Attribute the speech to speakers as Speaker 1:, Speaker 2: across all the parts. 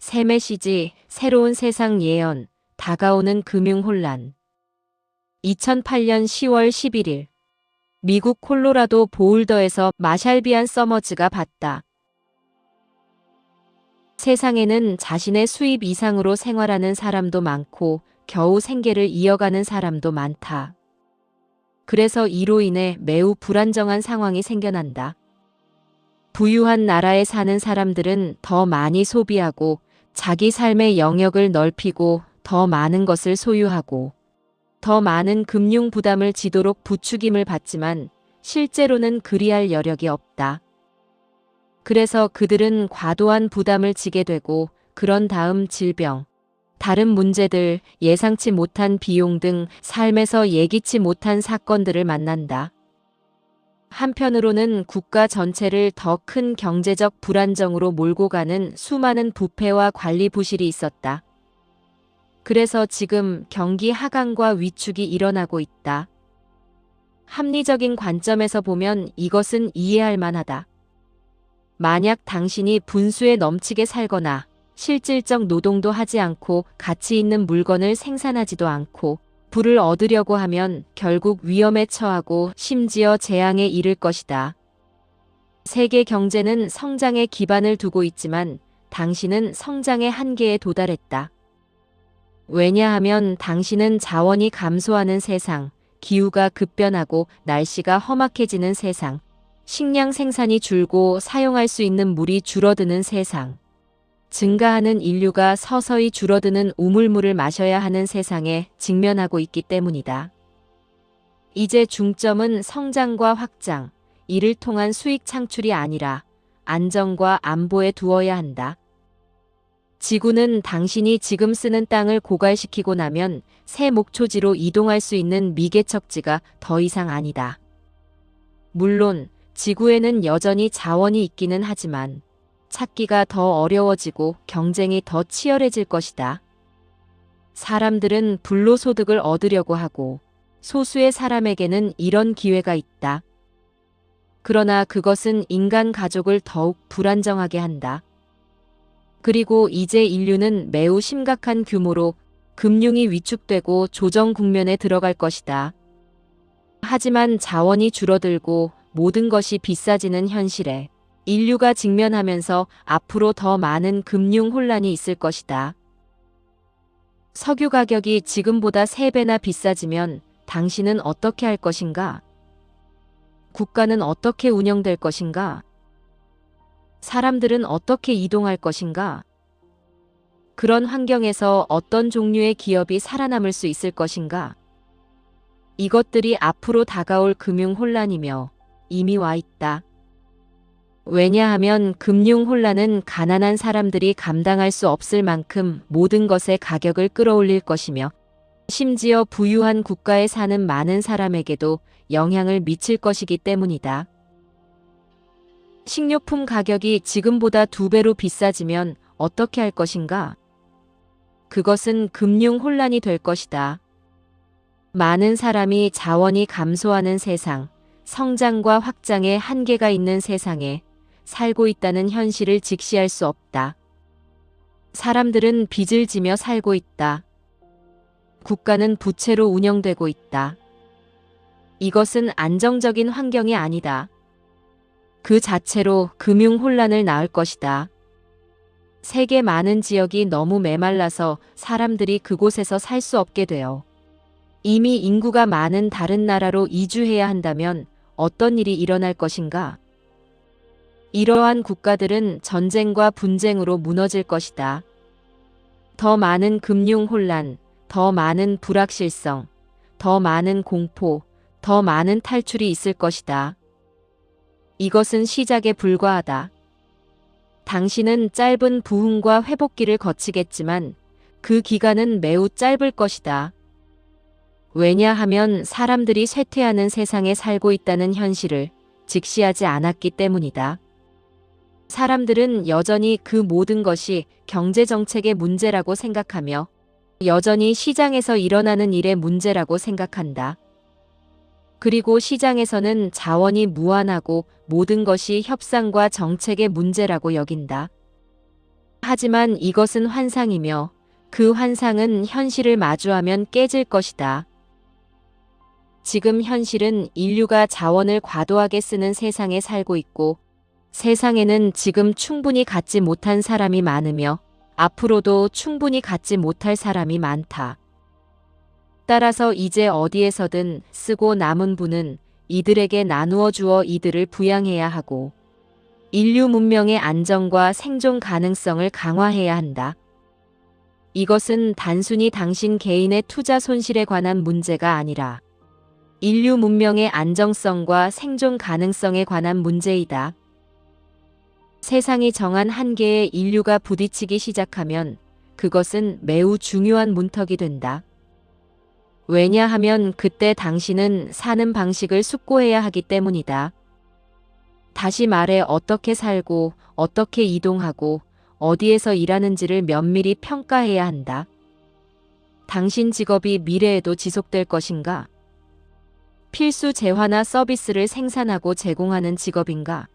Speaker 1: 새 메시지, 새로운 세상 예언, 다가오는 금융혼란. 2008년 10월 11일. 미국 콜로라도 보울더에서 마샬비안 서머즈가 봤다. 세상에는 자신의 수입 이상으로 생활하는 사람도 많고 겨우 생계를 이어가는 사람도 많다. 그래서 이로 인해 매우 불안정한 상황이 생겨난다. 부유한 나라에 사는 사람들은 더 많이 소비하고 자기 삶의 영역을 넓히고 더 많은 것을 소유하고 더 많은 금융 부담을 지도록 부추김을 받지만 실제로는 그리할 여력이 없다. 그래서 그들은 과도한 부담을 지게 되고 그런 다음 질병, 다른 문제들, 예상치 못한 비용 등 삶에서 예기치 못한 사건들을 만난다. 한편으로는 국가 전체를 더 큰 경제적 불안정으로 몰고 가는 수많은 부패와 관리 부실이 있었다. 그래서 지금 경기 하강과 위축이 일어나고 있다. 합리적인 관점에서 보면 이것은 이해할 만하다. 만약 당신이 분수에 넘치게 살거나 실질적 노동도 하지 않고 가치 있는 물건을 생산하지도 않고 부를 얻으려고 하면 결국 위험에 처하고 심지어 재앙에 이를 것이다. 세계 경제는 성장의 기반을 두고 있지만 당신은 성장의 한계에 도달했다. 왜냐하면 당신은 자원이 감소하는 세상, 기후가 급변하고 날씨가 험악해지는 세상, 식량 생산이 줄고 사용할 수 있는 물이 줄어드는 세상, 증가하는 인류가 서서히 줄어드는 우물물을 마셔야 하는 세상에 직면하고 있기 때문이다. 이제 중점은 성장과 확장, 이를 통한 수익 창출이 아니라 안정과 안보에 두어야 한다. 지구는 당신이 지금 쓰는 땅을 고갈시키고 나면 새 목초지로 이동할 수 있는 미개척지가 더 이상 아니다. 물론 지구에는 여전히 자원이 있기는 하지만 찾기가 더 어려워지고 경쟁이 더 치열해질 것이다. 사람들은 불로소득을 얻으려고 하고 소수의 사람에게는 이런 기회가 있다. 그러나 그것은 인간 가족을 더욱 불안정하게 한다. 그리고 이제 인류는 매우 심각한 규모로 금융이 위축되고 조정 국면에 들어갈 것이다. 하지만 자원이 줄어들고 모든 것이 비싸지는 현실에 인류가 직면하면서 앞으로 더 많은 금융 혼란이 있을 것이다. 석유 가격이 지금보다 3배나 비싸지면 당신은 어떻게 할 것인가? 국가는 어떻게 운영될 것인가? 사람들은 어떻게 이동할 것인가? 그런 환경에서 어떤 종류의 기업이 살아남을 수 있을 것인가? 이것들이 앞으로 다가올 금융 혼란이며 이미 와 있다. 왜냐하면 금융 혼란은 가난한 사람들이 감당할 수 없을 만큼 모든 것의 가격을 끌어올릴 것이며 심지어 부유한 국가에 사는 많은 사람에게도 영향을 미칠 것이기 때문이다. 식료품 가격이 지금보다 2배로 비싸지면 어떻게 할 것인가? 그것은 금융 혼란이 될 것이다. 많은 사람이 자원이 감소하는 세상, 성장과 확장에 한계가 있는 세상에 살고 있다는 현실을 직시할 수 없다. 사람들은 빚을 지며 살고 있다. 국가는 부채로 운영되고 있다. 이것은 안정적인 환경이 아니다. 그 자체로 금융 혼란을 낳을 것이다. 세계 많은 지역이 너무 메말라서 사람들이 그곳에서 살 수 없게 되어 이미 인구가 많은 다른 나라로 이주해야 한다면 어떤 일이 일어날 것인가? 이러한 국가들은 전쟁과 분쟁으로 무너질 것이다. 더 많은 금융 혼란, 더 많은 불확실성, 더 많은 공포, 더 많은 탈출이 있을 것이다. 이것은 시작에 불과하다. 당신은 짧은 부흥과 회복기를 거치겠지만 그 기간은 매우 짧을 것이다. 왜냐하면 사람들이 쇠퇴하는 세상에 살고 있다는 현실을 직시하지 않았기 때문이다. 사람들은 여전히 그 모든 것이 경제정책의 문제라고 생각하며 여전히 시장에서 일어나는 일의 문제라고 생각한다. 그리고 시장에서는 자원이 무한하고 모든 것이 협상과 정책의 문제라고 여긴다. 하지만 이것은 환상이며 그 환상은 현실을 마주하면 깨질 것이다. 지금 현실은 인류가 자원을 과도하게 쓰는 세상에 살고 있고 세상에는 지금 충분히 갖지 못한 사람이 많으며 앞으로도 충분히 갖지 못할 사람이 많다. 따라서 이제 어디에서든 쓰고 남은 분은 이들에게 나누어 주어 이들을 부양해야 하고 인류 문명의 안정과 생존 가능성을 강화해야 한다. 이것은 단순히 당신 개인의 투자 손실에 관한 문제가 아니라 인류 문명의 안정성과 생존 가능성에 관한 문제이다. 세상이 정한 한계에 인류가 부딪히기 시작하면 그것은 매우 중요한 문턱이 된다. 왜냐하면 그때 당신은 사는 방식을 숙고해야 하기 때문이다. 다시 말해 어떻게 살고 어떻게 이동하고 어디에서 일하는지를 면밀히 평가해야 한다. 당신 직업이 미래에도 지속될 것인가? 필수 재화나 서비스를 생산하고 제공하는 직업인가?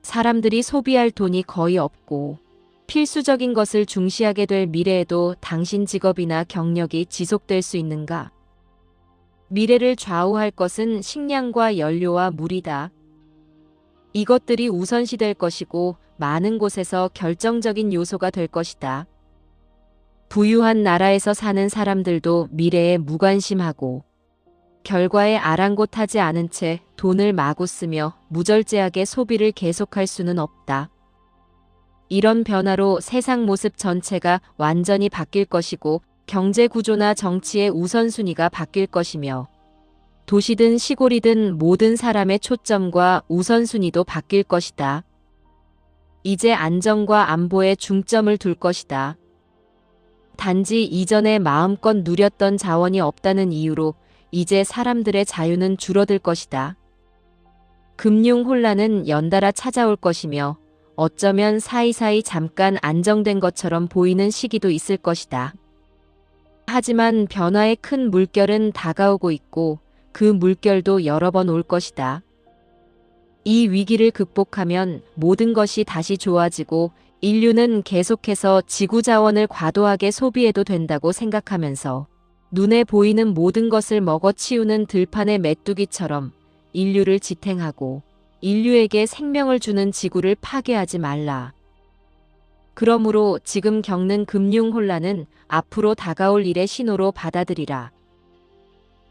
Speaker 1: 사람들이 소비할 돈이 거의 없고 필수적인 것을 중시하게 될 미래에도 당신 직업이나 경력이 지속될 수 있는가? 미래를 좌우할 것은 식량과 연료와 물이다. 이것들이 우선시될 것이고 많은 곳에서 결정적인 요소가 될 것이다. 부유한 나라에서 사는 사람들도 미래에 무관심하고 결과에 아랑곳하지 않은 채 돈을 마구 쓰며 무절제하게 소비를 계속할 수는 없다. 이런 변화로 세상 모습 전체가 완전히 바뀔 것이고 경제 구조나 정치의 우선순위가 바뀔 것이며 도시든 시골이든 모든 사람의 초점과 우선순위도 바뀔 것이다. 이제 안정과 안보에 중점을 둘 것이다. 단지 이전에 마음껏 누렸던 자원이 없다는 이유로 이제 사람들의 자유는 줄어들 것이다. 금융 혼란은 연달아 찾아올 것이며 어쩌면 사이사이 잠깐 안정된 것처럼 보이는 시기도 있을 것이다. 하지만 변화의 큰 물결은 다가오고 있고 그 물결도 여러 번 올 것이다. 이 위기를 극복하면 모든 것이 다시 좋아지고 인류는 계속해서 지구 자원을 과도하게 소비해도 된다고 생각하면서 눈에 보이는 모든 것을 먹어치우는 들판의 메뚜기처럼 인류를 지탱하고 인류에게 생명을 주는 지구를 파괴하지 말라. 그러므로 지금 겪는 금융 혼란은 앞으로 다가올 일의 신호로 받아들이라.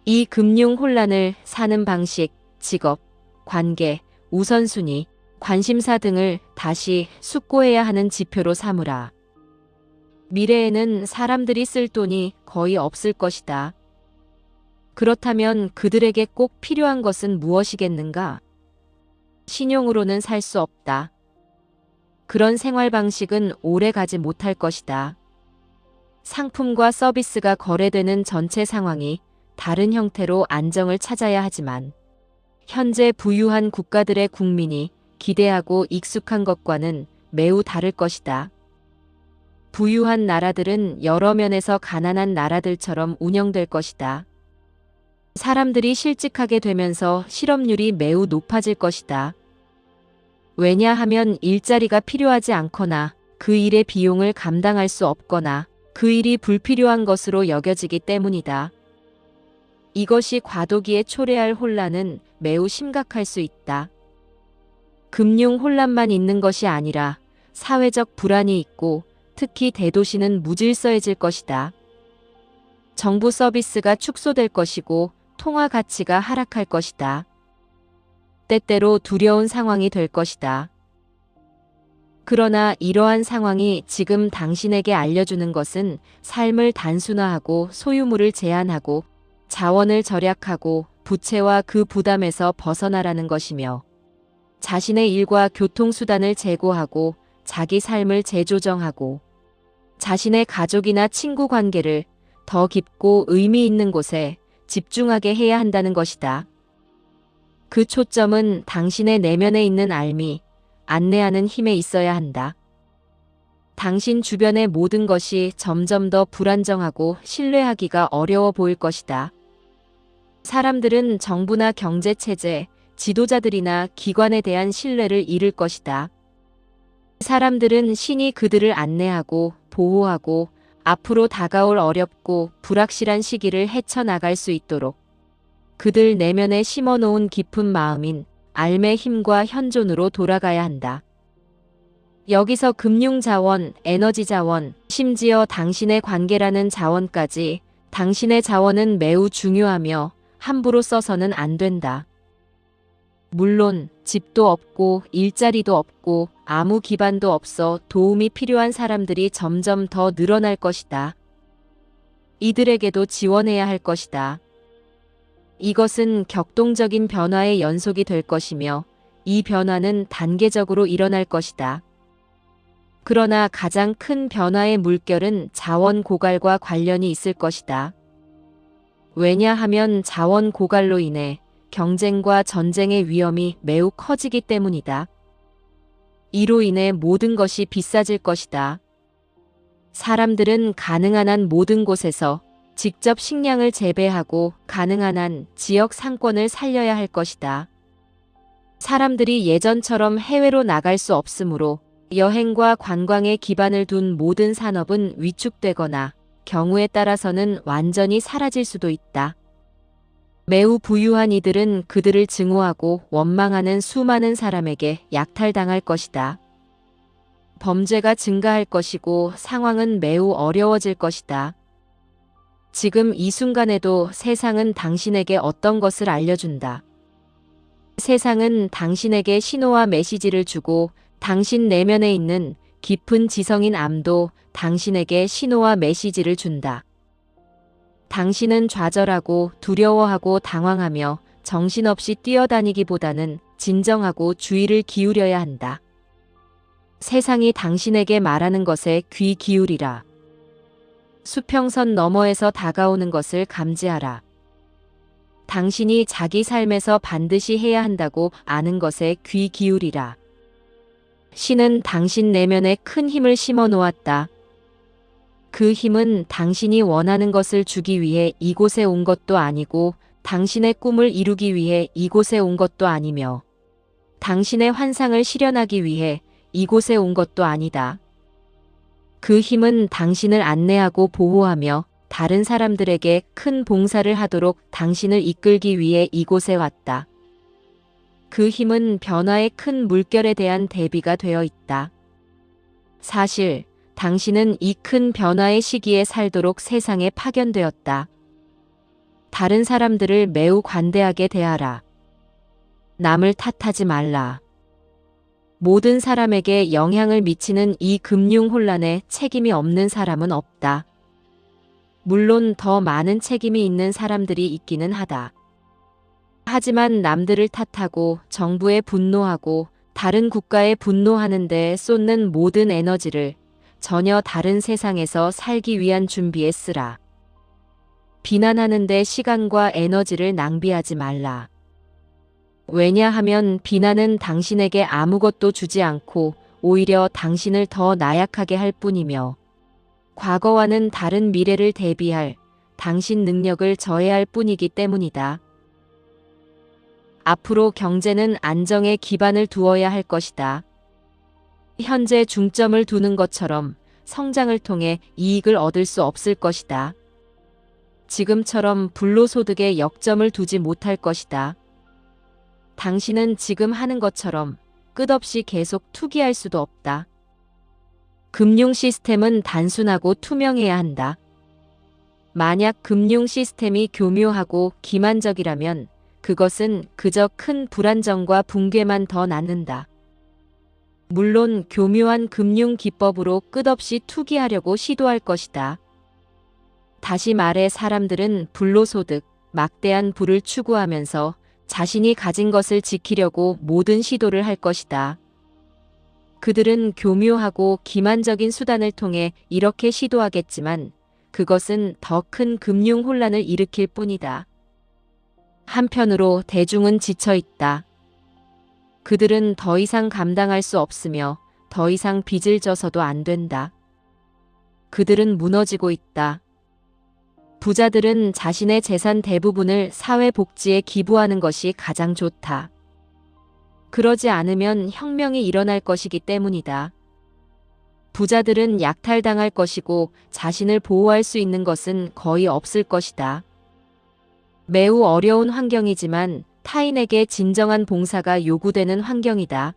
Speaker 1: 이 금융 혼란을 사는 방식, 직업, 관계, 우선순위, 관심사 등을 다시 숙고해야 하는 지표로 삼으라. 미래에는 사람들이 쓸 돈이 거의 없을 것이다. 그렇다면 그들에게 꼭 필요한 것은 무엇이겠는가? 신용으로는 살 수 없다. 그런 생활 방식은 오래 가지 못할 것이다. 상품과 서비스가 거래되는 전체 상황이 다른 형태로 안정을 찾아야 하지만 현재 부유한 국가들의 국민이 기대하고 익숙한 것과는 매우 다를 것이다. 부유한 나라들은 여러 면에서 가난한 나라들처럼 운영될 것이다. 사람들이 실직하게 되면서 실업률이 매우 높아질 것이다. 왜냐하면 일자리가 필요하지 않거나 그 일의 비용을 감당할 수 없거나 그 일이 불필요한 것으로 여겨지기 때문이다. 이것이 과도기에 초래할 혼란은 매우 심각할 수 있다. 금융 혼란만 있는 것이 아니라 사회적 불안이 있고 특히 대도시는 무질서해질 것이다. 정부 서비스가 축소될 것이고 통화 가치가 하락할 것이다. 때때로 두려운 상황이 될 것이다. 그러나 이러한 상황이 지금 당신에게 알려주는 것은 삶을 단순화하고 소유물을 제한하고 자원을 절약하고 부채와 그 부담에서 벗어나라는 것이며 자신의 일과 교통수단을 제고하고 자기 삶을 재조정하고 자신의 가족이나 친구 관계를 더 깊고 의미 있는 곳에 집중하게 해야 한다는 것이다. 그 초점은 당신의 내면에 있는 알미, 안내하는 힘에 있어야 한다. 당신 주변의 모든 것이 점점 더 불안정하고 신뢰하기가 어려워 보일 것이다. 사람들은 정부나 경제체제, 지도자들이나 기관에 대한 신뢰를 잃을 것이다. 사람들은 신이 그들을 안내하고 보호하고 앞으로 다가올 어렵고 불확실한 시기를 헤쳐나갈 수 있도록 그들 내면에 심어놓은 깊은 마음인 알매 힘과 현존으로 돌아가야 한다. 여기서 금융 자원, 에너지 자원, 심지어 당신의 관계라는 자원까지 당신의 자원은 매우 중요하며 함부로 써서는 안 된다. 물론 집도 없고 일자리도 없고 아무 기반도 없어 도움이 필요한 사람들이 점점 더 늘어날 것이다. 이들에게도 지원해야 할 것이다. 이것은 격동적인 변화의 연속이 될 것이며 이 변화는 단계적으로 일어날 것이다. 그러나 가장 큰 변화의 물결은 자원 고갈과 관련이 있을 것이다. 왜냐하면 자원 고갈로 인해 경쟁과 전쟁의 위험이 매우 커지기 때문이다. 이로 인해 모든 것이 비싸질 것이다. 사람들은 가능한 한 모든 곳에서 직접 식량을 재배하고 가능한 한 지역 상권을 살려야 할 것이다. 사람들이 예전처럼 해외로 나갈 수 없으므로 여행과 관광에 기반을 둔 모든 산업은 위축되거나 경우에 따라서는 완전히 사라질 수도 있다. 매우 부유한 이들은 그들을 증오하고 원망하는 수많은 사람에게 약탈당할 것이다. 범죄가 증가할 것이고 상황은 매우 어려워질 것이다. 지금 이 순간에도 세상은 당신에게 어떤 것을 알려준다. 세상은 당신에게 신호와 메시지를 주고 당신 내면에 있는 깊은 지성인 암도 당신에게 신호와 메시지를 준다. 당신은 좌절하고 두려워하고 당황하며 정신없이 뛰어다니기보다는 진정하고 주의를 기울여야 한다. 세상이 당신에게 말하는 것에 귀 기울이라. 수평선 너머에서 다가오는 것을 감지하라. 당신이 자기 삶에서 반드시 해야 한다고 아는 것에 귀 기울이라. 신은 당신 내면에 큰 힘을 심어 놓았다. 그 힘은 당신이 원하는 것을 주기 위해 이곳에 온 것도 아니고 당신의 꿈을 이루기 위해 이곳에 온 것도 아니며 당신의 환상을 실현하기 위해 이곳에 온 것도 아니다. 그 힘은 당신을 안내하고 보호하며 다른 사람들에게 큰 봉사를 하도록 당신을 이끌기 위해 이곳에 왔다. 그 힘은 변화의 큰 물결에 대한 대비가 되어 있다. 사실 당신은 이 큰 변화의 시기에 살도록 세상에 파견되었다. 다른 사람들을 매우 관대하게 대하라. 남을 탓하지 말라. 모든 사람에게 영향을 미치는 이 금융 혼란에 책임이 없는 사람은 없다. 물론 더 많은 책임이 있는 사람들이 있기는 하다. 하지만 남들을 탓하고 정부에 분노하고 다른 국가에 분노하는 데 쏟는 모든 에너지를 전혀 다른 세상에서 살기 위한 준비에 쓰라. 비난하는 데 시간과 에너지를 낭비하지 말라. 왜냐하면 비난은 당신에게 아무것도 주지 않고 오히려 당신을 더 나약하게 할 뿐이며 과거와는 다른 미래를 대비할 당신 능력을 저해할 뿐이기 때문이다. 앞으로 경제는 안정에 기반을 두어야 할 것이다. 현재 중점을 두는 것처럼 성장을 통해 이익을 얻을 수 없을 것이다. 지금처럼 불로소득에 역점을 두지 못할 것이다. 당신은 지금 하는 것처럼 끝없이 계속 투기할 수도 없다. 금융 시스템은 단순하고 투명해야 한다. 만약 금융 시스템이 교묘하고 기만적이라면 그것은 그저 큰 불안정과 붕괴만 더 낳는다. 물론 교묘한 금융 기법으로 끝없이 투기하려고 시도할 것이다. 다시 말해 사람들은 불로소득, 막대한 부를 추구하면서 자신이 가진 것을 지키려고 모든 시도를 할 것이다. 그들은 교묘하고 기만적인 수단을 통해 이렇게 시도하겠지만 그것은 더 큰 금융 혼란을 일으킬 뿐이다. 한편으로 대중은 지쳐 있다. 그들은 더 이상 감당할 수 없으며 더 이상 빚을 져서도 안 된다. 그들은 무너지고 있다. 부자들은 자신의 재산 대부분을 사회복지에 기부하는 것이 가장 좋다. 그러지 않으면 혁명이 일어날 것이기 때문이다. 부자들은 약탈당할 것이고 자신을 보호할 수 있는 것은 거의 없을 것이다. 매우 어려운 환경이지만 타인에게 진정한 봉사가 요구되는 환경이다.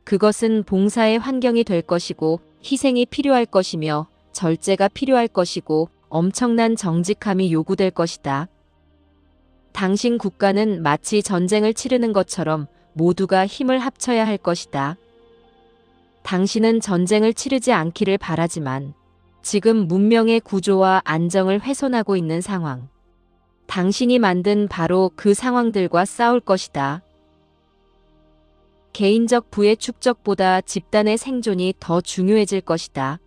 Speaker 1: 그것은 봉사의 환경이 될 것이고 희생이 필요할 것이며 절제가 필요할 것이고 엄청난 정직함이 요구될 것이다. 당신 국가는 마치 전쟁을 치르는 것처럼 모두가 힘을 합쳐야 할 것이다. 당신은 전쟁을 치르지 않기를 바라지만 지금 문명의 구조와 안정을 훼손하고 있는 상황. 당신이 만든 바로 그 상황들과 싸울 것이다. 개인적 부의 축적보다 집단의 생존이 더 중요해질 것이다.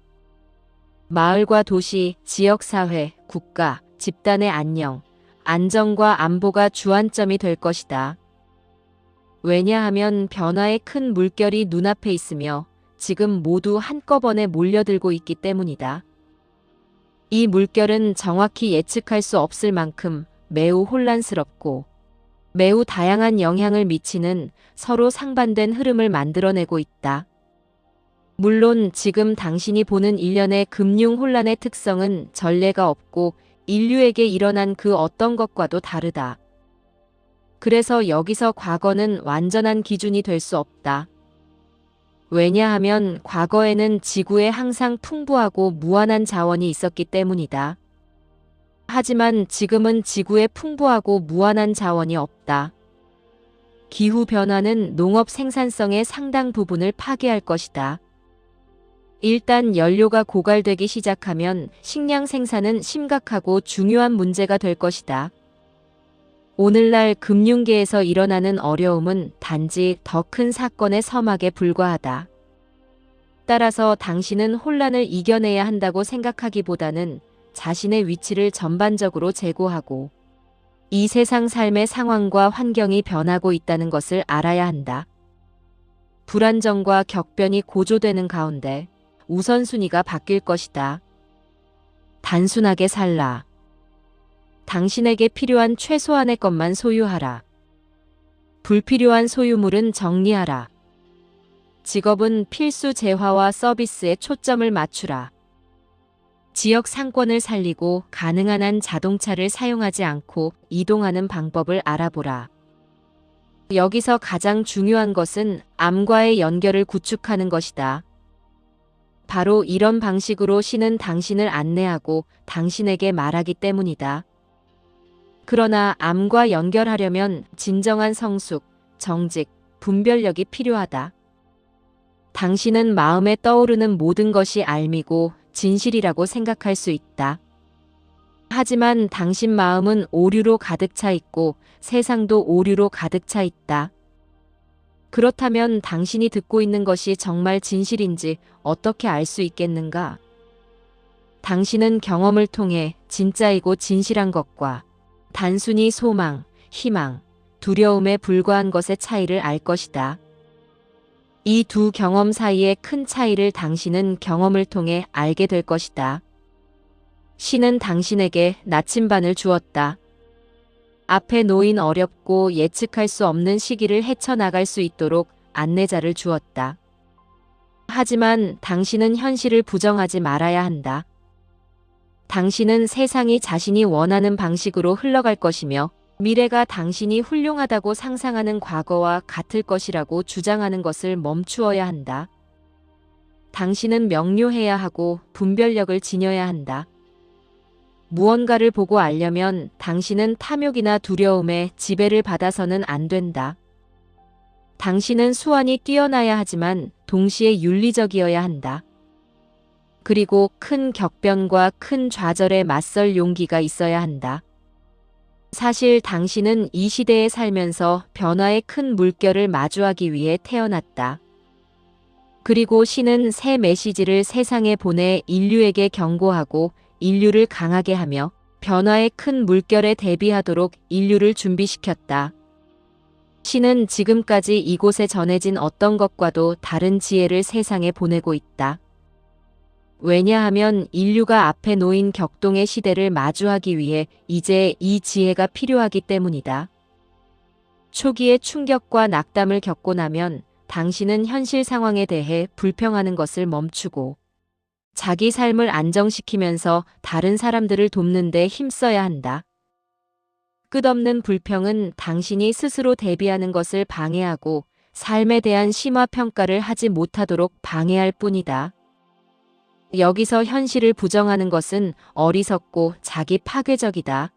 Speaker 1: 마을과 도시, 지역사회, 국가, 집단의 안녕, 안정과 안보가 주안점이 될 것이다. 왜냐하면 변화의 큰 물결이 눈앞에 있으며 지금 모두 한꺼번에 몰려들고 있기 때문이다. 이 물결은 정확히 예측할 수 없을 만큼 매우 혼란스럽고 매우 다양한 영향을 미치는 서로 상반된 흐름을 만들어내고 있다. 물론 지금 당신이 보는 일련의 금융 혼란의 특성은 전례가 없고 인류에게 일어난 그 어떤 것과도 다르다. 그래서 여기서 과거는 완전한 기준이 될 수 없다. 왜냐하면 과거에는 지구에 항상 풍부하고 무한한 자원이 있었기 때문이다. 하지만 지금은 지구에 풍부하고 무한한 자원이 없다. 기후변화는 농업 생산성의 상당 부분을 파괴할 것이다. 일단 연료가 고갈되기 시작하면 식량 생산은 심각하고 중요한 문제가 될 것이다. 오늘날 금융계에서 일어나는 어려움은 단지 더 큰 사건의 서막에 불과하다. 따라서 당신은 혼란을 이겨내야 한다고 생각하기보다는 자신의 위치를 전반적으로 재고하고 이 세상 삶의 상황과 환경이 변하고 있다는 것을 알아야 한다. 불안정과 격변이 고조되는 가운데 우선순위가 바뀔 것이다. 단순하게 살라. 당신에게 필요한 최소한의 것만 소유하라. 불필요한 소유물은 정리하라. 직업은 필수 재화와 서비스에 초점을 맞추라. 지역 상권을 살리고 가능한 한 자동차를 사용하지 않고 이동하는 방법을 알아보라. 여기서 가장 중요한 것은 암과의 연결을 구축하는 것이다. 바로 이런 방식으로 신은 당신을 안내하고 당신에게 말하기 때문이다. 그러나 암과 연결하려면 진정한 성숙, 정직, 분별력이 필요하다. 당신은 마음에 떠오르는 모든 것이 알미고 진실이라고 생각할 수 있다. 하지만 당신 마음은 오류로 가득 차 있고 세상도 오류로 가득 차 있다. 그렇다면 당신이 듣고 있는 것이 정말 진실인지 어떻게 알 수 있겠는가? 당신은 경험을 통해 진짜이고 진실한 것과 단순히 소망, 희망, 두려움에 불과한 것의 차이를 알 것이다. 이 두 경험 사이의 큰 차이를 당신은 경험을 통해 알게 될 것이다. 신은 당신에게 나침반을 주었다. 앞에 놓인 어렵고 예측할 수 없는 시기를 헤쳐나갈 수 있도록 안내자를 주었다. 하지만 당신은 현실을 부정하지 말아야 한다. 당신은 세상이 자신이 원하는 방식으로 흘러갈 것이며 미래가 당신이 훌륭하다고 상상하는 과거와 같을 것이라고 주장하는 것을 멈추어야 한다. 당신은 명료해야 하고 분별력을 지녀야 한다. 무언가를 보고 알려면 당신은 탐욕이나 두려움에 지배를 받아서는 안 된다. 당신은 수완이 뛰어나야 하지만 동시에 윤리적이어야 한다. 그리고 큰 격변과 큰 좌절에 맞설 용기가 있어야 한다. 사실 당신은 이 시대에 살면서 변화의 큰 물결을 마주하기 위해 태어났다. 그리고 신은 새 메시지를 세상에 보내 인류에게 경고하고 인류를 강하게 하며 변화의 큰 물결에 대비하도록 인류를 준비시켰다. 신은 지금까지 이곳에 전해진 어떤 것과도 다른 지혜를 세상에 보내고 있다. 왜냐하면 인류가 앞에 놓인 격동의 시대를 마주하기 위해 이제 이 지혜가 필요하기 때문이다. 초기의 충격과 낙담을 겪고 나면 당신은 현실 상황에 대해 불평하는 것을 멈추고 자기 삶을 안정시키면서 다른 사람들을 돕는 데 힘써야 한다. 끝없는 불평은 당신이 스스로 대비하는 것을 방해하고 삶에 대한 심화 평가를 하지 못하도록 방해할 뿐이다. 여기서 현실을 부정하는 것은 어리석고 자기 파괴적이다.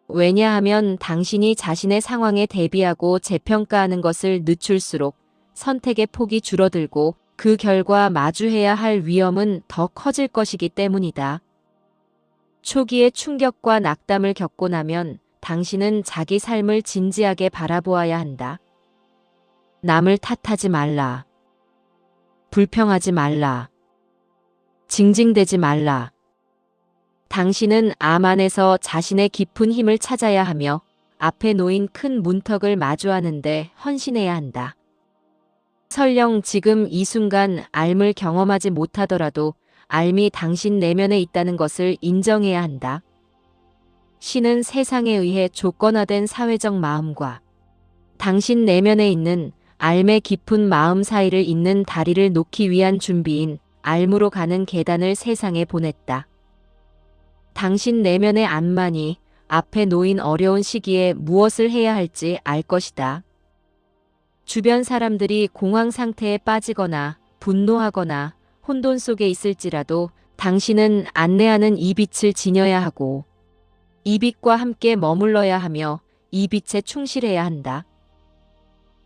Speaker 1: 왜냐하면 당신이 자신의 상황에 대비하고 재평가하는 것을 늦출수록 선택의 폭이 줄어들고 그 결과 마주해야 할 위험은 더 커질 것이기 때문이다. 초기의 충격과 낙담을 겪고 나면 당신은 자기 삶을 진지하게 바라보아야 한다. 남을 탓하지 말라. 불평하지 말라. 징징대지 말라. 당신은 암 안에서 자신의 깊은 힘을 찾아야 하며 앞에 놓인 큰 문턱을 마주하는데 헌신해야 한다. 설령 지금 이 순간 앓음을 경험하지 못하더라도 앓음이 당신 내면에 있다는 것을 인정해야 한다. 신은 세상에 의해 조건화된 사회적 마음과 당신 내면에 있는 앓음의 깊은 마음 사이를 잇는 다리를 놓기 위한 준비인 앓음으로 가는 계단을 세상에 보냈다. 당신 내면의 암만이 앞에 놓인 어려운 시기에 무엇을 해야 할지 알 것이다. 주변 사람들이 공황 상태에 빠지거나 분노하거나 혼돈 속에 있을지라도 당신은 안내하는 이 빛을 지녀야 하고 이 빛과 함께 머물러야 하며 이 빛에 충실해야 한다.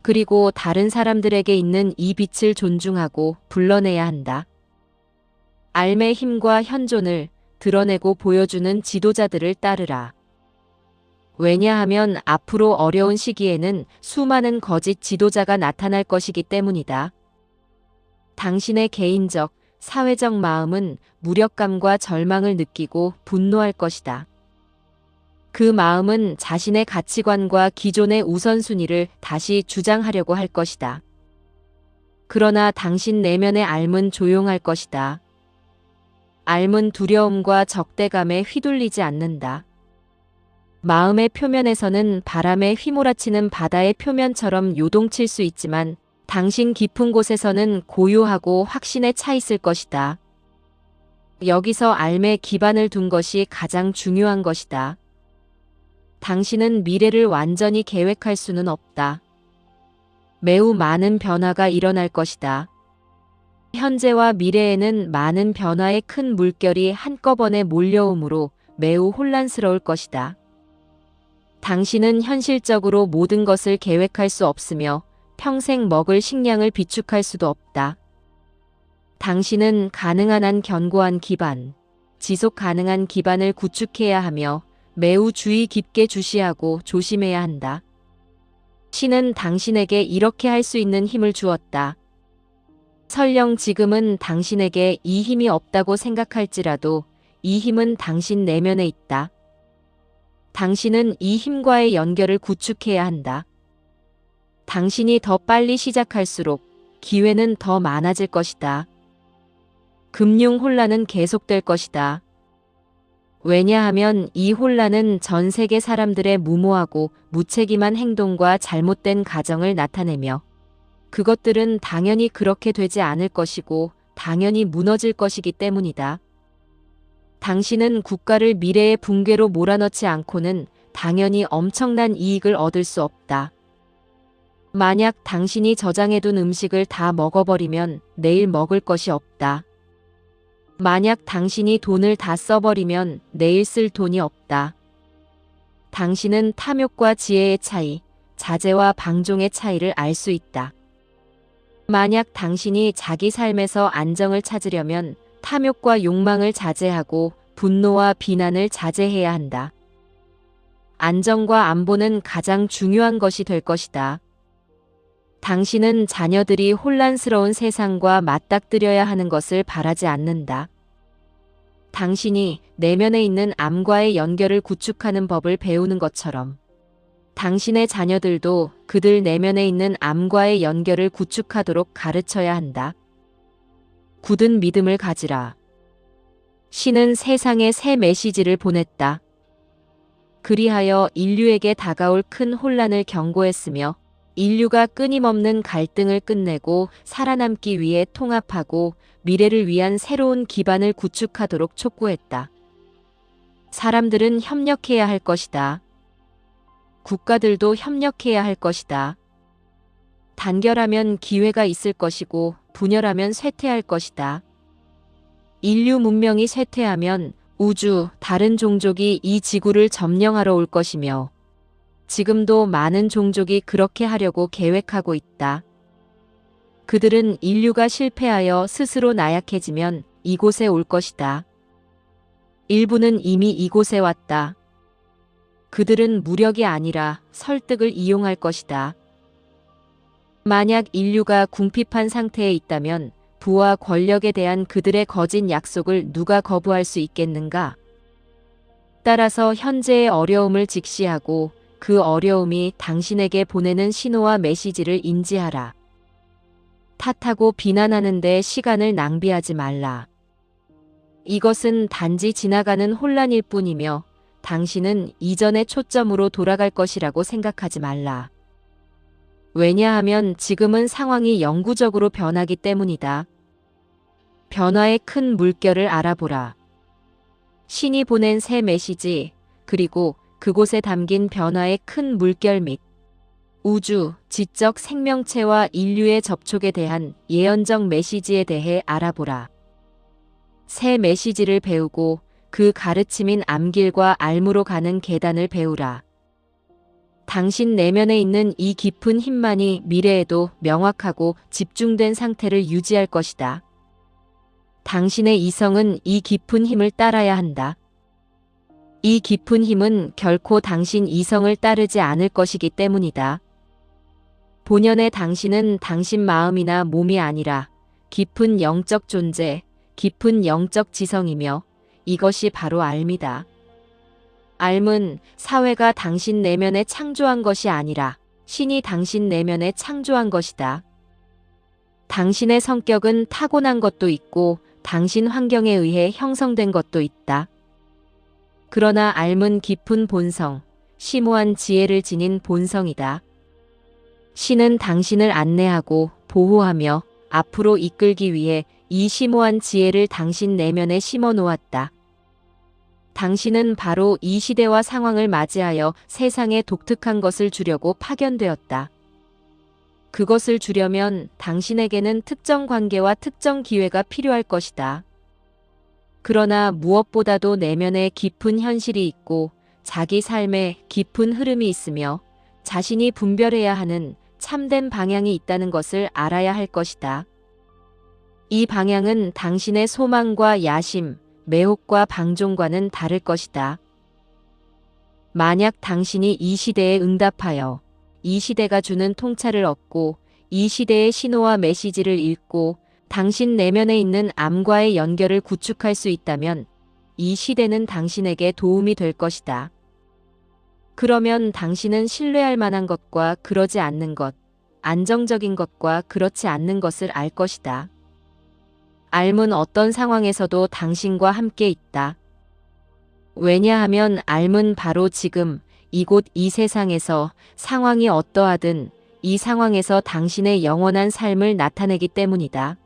Speaker 1: 그리고 다른 사람들에게 있는 이 빛을 존중하고 불러내야 한다. 앓음의 힘과 현존을 드러내고 보여주는 지도자들을 따르라. 왜냐하면 앞으로 어려운 시기에는 수많은 거짓 지도자가 나타날 것이기 때문이다. 당신의 개인적, 사회적 마음은 무력감과 절망을 느끼고 분노할 것이다. 그 마음은 자신의 가치관과 기존의 우선순위를 다시 주장하려고 할 것이다. 그러나 당신 내면의 앓음은 조용할 것이다. 앓음은 두려움과 적대감에 휘둘리지 않는다. 마음의 표면에서는 바람에 휘몰아치는 바다의 표면처럼 요동칠 수 있지만 당신 깊은 곳에서는 고요하고 확신에 차 있을 것이다. 여기서 앓음에 기반을 둔 것이 가장 중요한 것이다. 당신은 미래를 완전히 계획할 수는 없다. 매우 많은 변화가 일어날 것이다. 현재와 미래에는 많은 변화의 큰 물결이 한꺼번에 몰려오므로 매우 혼란스러울 것이다. 당신은 현실적으로 모든 것을 계획할 수 없으며 평생 먹을 식량을 비축할 수도 없다. 당신은 가능한 한 견고한 기반, 지속 가능한 기반을 구축해야 하며 매우 주의 깊게 주시하고 조심해야 한다. 신은 당신에게 이렇게 할 수 있는 힘을 주었다. 설령 지금은 당신에게 이 힘이 없다고 생각할지라도 이 힘은 당신 내면에 있다. 당신은 이 힘과의 연결을 구축해야 한다. 당신이 더 빨리 시작할수록 기회는 더 많아질 것이다. 금융 혼란은 계속될 것이다. 왜냐하면 이 혼란은 전 세계 사람들의 무모하고 무책임한 행동과 잘못된 가정을 나타내며 그것들은 당연히 그렇게 되지 않을 것이고 당연히 무너질 것이기 때문이다. 당신은 국가를 미래의 붕괴로 몰아넣지 않고는 당연히 엄청난 이익을 얻을 수 없다. 만약 당신이 저장해둔 음식을 다 먹어버리면 내일 먹을 것이 없다. 만약 당신이 돈을 다 써버리면 내일 쓸 돈이 없다. 당신은 탐욕과 지혜의 차이, 자제와 방종의 차이를 알 수 있다. 만약 당신이 자기 삶에서 안정을 찾으려면 탐욕과 욕망을 자제하고 분노와 비난을 자제해야 한다. 안정과 안보는 가장 중요한 것이 될 것이다. 당신은 자녀들이 혼란스러운 세상과 맞닥뜨려야 하는 것을 바라지 않는다. 당신이 내면에 있는 암과의 연결을 구축하는 법을 배우는 것처럼 당신의 자녀들도 그들 내면에 있는 암과의 연결을 구축하도록 가르쳐야 한다. 굳은 믿음을 가지라. 신은 세상에 새 메시지를 보냈다. 그리하여 인류에게 다가올 큰 혼란을 경고했으며 인류가 끊임없는 갈등을 끝내고 살아남기 위해 통합하고 미래를 위한 새로운 기반을 구축하도록 촉구했다. 사람들은 협력해야 할 것이다. 국가들도 협력해야 할 것이다. 단결하면 기회가 있을 것이고 분열하면 쇠퇴할 것이다. 인류 문명이 쇠퇴하면 우주, 다른 종족이 이 지구를 점령하러 올 것이며 지금도 많은 종족이 그렇게 하려고 계획하고 있다. 그들은 인류가 실패하여 스스로 나약해지면 이곳에 올 것이다. 일부는 이미 이곳에 왔다. 그들은 무력이 아니라 설득을 이용할 것이다. 만약 인류가 궁핍한 상태에 있다면 부와 권력에 대한 그들의 거짓 약속을 누가 거부할 수 있겠는가? 따라서 현재의 어려움을 직시하고 그 어려움이 당신에게 보내는 신호와 메시지를 인지하라. 탓하고 비난하는 데 시간을 낭비하지 말라. 이것은 단지 지나가는 혼란일 뿐이며 당신은 이전의 초점으로 돌아갈 것이라고 생각하지 말라. 왜냐하면 지금은 상황이 영구적으로 변하기 때문이다. 변화의 큰 물결을 알아보라. 신이 보낸 새 메시지, 그리고 그곳에 담긴 변화의 큰 물결 및 우주, 지적 생명체와 인류의 접촉에 대한 예언적 메시지에 대해 알아보라. 새 메시지를 배우고 그 가르침인 암길과 알무로 가는 계단을 배우라. 당신 내면에 있는 이 깊은 힘만이 미래에도 명확하고 집중된 상태를 유지할 것이다. 당신의 이성은 이 깊은 힘을 따라야 한다. 이 깊은 힘은 결코 당신 이성을 따르지 않을 것이기 때문이다. 본연의 당신은 당신 마음이나 몸이 아니라 깊은 영적 존재, 깊은 영적 지성이며 이것이 바로 알미다. 알은 사회가 당신 내면에 창조한 것이 아니라 신이 당신 내면에 창조한 것이다. 당신의 성격은 타고난 것도 있고 당신 환경에 의해 형성된 것도 있다. 그러나 알은 깊은 본성, 심오한 지혜를 지닌 본성이다. 신은 당신을 안내하고 보호하며 앞으로 이끌기 위해 이 심오한 지혜를 당신 내면에 심어 놓았다. 당신은 바로 이 시대와 상황을 맞이하여 세상에 독특한 것을 주려고 파견되었다. 그것을 주려면 당신에게는 특정 관계와 특정 기회가 필요할 것이다. 그러나 무엇보다도 내면에 깊은 현실이 있고 자기 삶에 깊은 흐름이 있으며 자신이 분별해야 하는 참된 방향이 있다는 것을 알아야 할 것이다. 이 방향은 당신의 소망과 야심, 매혹과 방종과는 다를 것이다. 만약 당신이 이 시대에 응답하여 이 시대가 주는 통찰을 얻고 이 시대의 신호와 메시지를 읽고 당신 내면에 있는 암과의 연결을 구축할 수 있다면 이 시대는 당신에게 도움이 될 것이다. 그러면 당신은 신뢰할 만한 것과 그러지 않는 것, 안정적인 것과 그렇지 않는 것을 알 것이다. 알은 어떤 상황에서도 당신과 함께 있다. 왜냐하면 알은 바로 지금 이곳 이 세상에서 상황이 어떠하든 이 상황에서 당신의 영원한 삶을 나타내기 때문이다.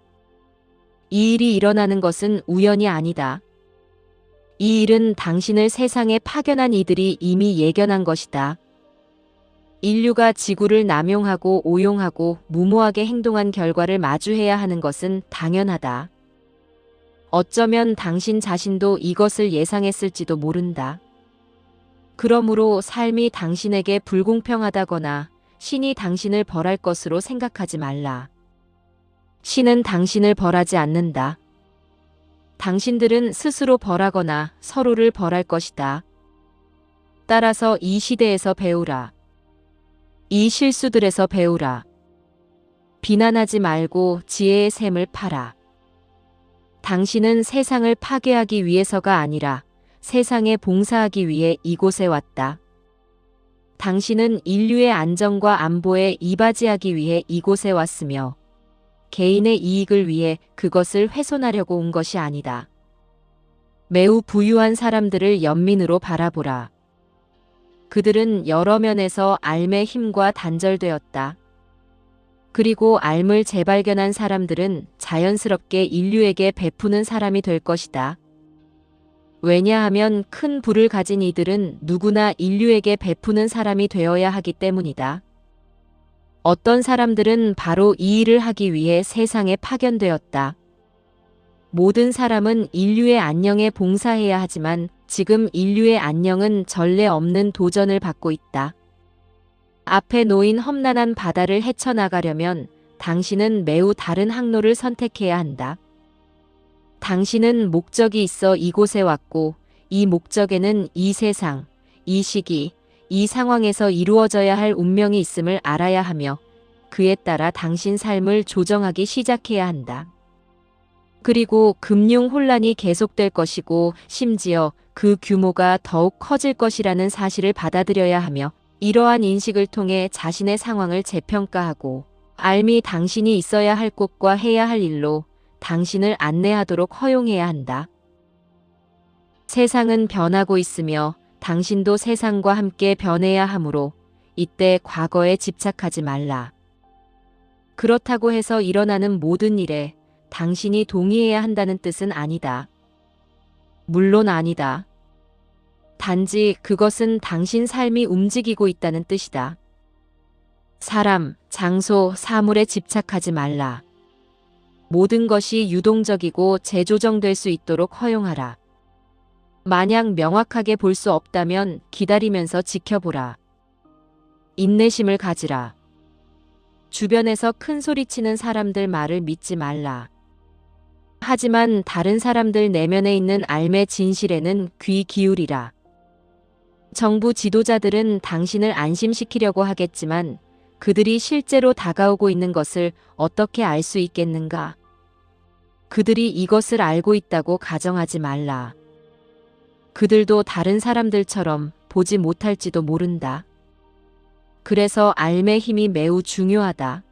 Speaker 1: 이 일이 일어나는 것은 우연이 아니다. 이 일은 당신을 세상에 파견한 이들이 이미 예견한 것이다. 인류가 지구를 남용하고 오용하고 무모하게 행동한 결과를 마주해야 하는 것은 당연하다. 어쩌면 당신 자신도 이것을 예상했을지도 모른다. 그러므로 삶이 당신에게 불공평하다거나 신이 당신을 벌할 것으로 생각하지 말라. 신은 당신을 벌하지 않는다. 당신들은 스스로 벌하거나 서로를 벌할 것이다. 따라서 이 시대에서 배우라. 이 실수들에서 배우라. 비난하지 말고 지혜의 샘을 파라. 당신은 세상을 파괴하기 위해서가 아니라 세상에 봉사하기 위해 이곳에 왔다. 당신은 인류의 안정과 안보에 이바지하기 위해 이곳에 왔으며 개인의 이익을 위해 그것을 훼손하려고 온 것이 아니다. 매우 부유한 사람들을 연민으로 바라보라. 그들은 여러 면에서 알의 힘과 단절되었다. 그리고 알을 재발견한 사람들은 자연스럽게 인류에게 베푸는 사람이 될 것이다. 왜냐하면 큰 부를 가진 이들은 누구나 인류에게 베푸는 사람이 되어야 하기 때문이다. 어떤 사람들은 바로 이 일을 하기 위해 세상에 파견되었다. 모든 사람은 인류의 안녕에 봉사해야 하지만 지금 인류의 안녕은 전례 없는 도전을 받고 있다. 앞에 놓인 험난한 바다를 헤쳐나가려면 당신은 매우 다른 항로를 선택해야 한다. 당신은 목적이 있어 이곳에 왔고 이 목적에는 이 세상, 이 시기, 이 상황에서 이루어져야 할 운명이 있음을 알아야 하며 그에 따라 당신 삶을 조정하기 시작해야 한다. 그리고 금융 혼란이 계속될 것이고 심지어 그 규모가 더욱 커질 것이라는 사실을 받아들여야 하며 이러한 인식을 통해 자신의 상황을 재평가하고 알미 당신이 있어야 할 곳과 해야 할 일로 당신을 안내하도록 허용해야 한다. 세상은 변하고 있으며 당신도 세상과 함께 변해야 하므로 이때 과거에 집착하지 말라. 그렇다고 해서 일어나는 모든 일에 당신이 동의해야 한다는 뜻은 아니다. 물론 아니다. 단지 그것은 당신 삶이 움직이고 있다는 뜻이다. 사람, 장소, 사물에 집착하지 말라. 모든 것이 유동적이고 재조정될 수 있도록 허용하라. 만약 명확하게 볼 수 없다면 기다리면서 지켜보라. 인내심을 가지라. 주변에서 큰 소리치는 사람들 말을 믿지 말라. 하지만 다른 사람들 내면에 있는 알의 진실에는 귀 기울이라. 정부 지도자들은 당신을 안심시키려고 하겠지만 그들이 실제로 다가오고 있는 것을 어떻게 알 수 있겠는가? 그들이 이것을 알고 있다고 가정하지 말라. 그들도 다른 사람들처럼 보지 못할지도 모른다. 그래서 알의 힘이 매우 중요하다.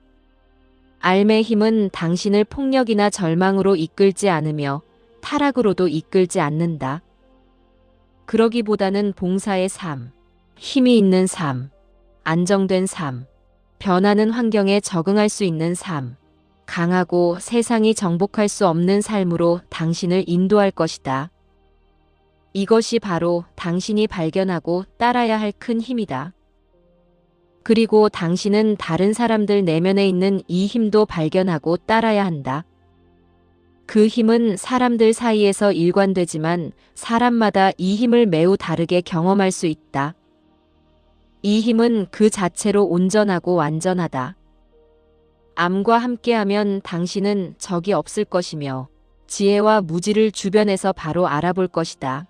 Speaker 1: 알의 힘은 당신을 폭력이나 절망으로 이끌지 않으며 타락으로도 이끌지 않는다. 그러기보다는 봉사의 삶, 힘이 있는 삶, 안정된 삶, 변하는 환경에 적응할 수 있는 삶, 강하고 세상이 정복할 수 없는 삶으로 당신을 인도할 것이다. 이것이 바로 당신이 발견하고 따라야 할 큰 힘이다. 그리고 당신은 다른 사람들 내면에 있는 이 힘도 발견하고 따라야 한다. 그 힘은 사람들 사이에서 일관되지만 사람마다 이 힘을 매우 다르게 경험할 수 있다. 이 힘은 그 자체로 온전하고 완전하다. 암과 함께하면 당신은 적이 없을 것이며 지혜와 무지를 주변에서 바로 알아볼 것이다.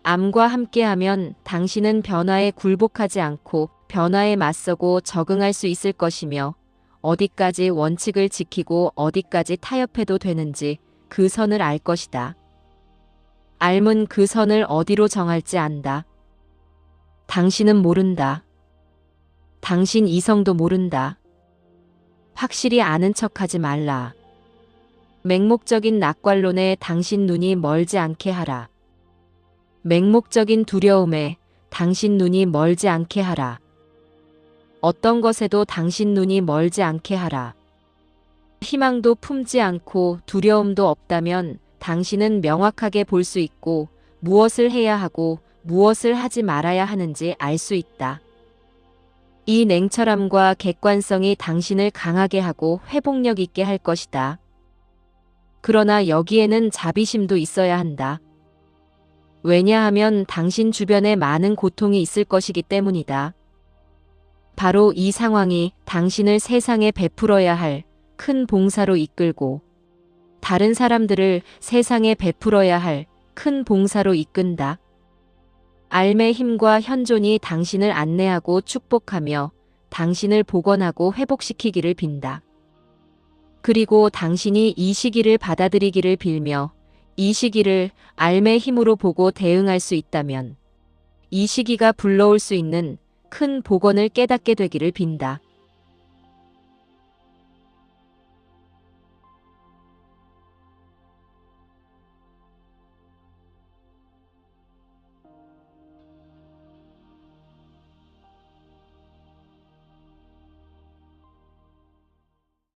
Speaker 1: 암과 함께하면 당신은 변화에 굴복하지 않고 변화에 맞서고 적응할 수 있을 것이며 어디까지 원칙을 지키고 어디까지 타협해도 되는지 그 선을 알 것이다. 암은 그 선을 어디로 정할지 안다. 당신은 모른다. 당신 이성도 모른다. 확실히 아는 척하지 말라. 맹목적인 낙관론에 당신 눈이 멀지 않게 하라. 맹목적인 두려움에 당신 눈이 멀지 않게 하라. 어떤 것에도 당신 눈이 멀지 않게 하라. 희망도 품지 않고 두려움도 없다면 당신은 명확하게 볼 수 있고 무엇을 해야 하고 무엇을 하지 말아야 하는지 알 수 있다. 이 냉철함과 객관성이 당신을 강하게 하고 회복력 있게 할 것이다. 그러나 여기에는 자비심도 있어야 한다. 왜냐하면 당신 주변에 많은 고통이 있을 것이기 때문이다. 바로 이 상황이 당신을 세상에 베풀어야 할 큰 봉사로 이끌고 다른 사람들을 세상에 베풀어야 할 큰 봉사로 이끈다. 알의 힘과 현존이 당신을 안내하고 축복하며 당신을 복원하고 회복시키기를 빈다. 그리고 당신이 이 시기를 받아들이기를 빌며 이 시기를 알의 힘으로 보고 대응할 수 있다면 이 시기가 불러올 수 있는 큰 복원을 깨닫게 되기를 빈다.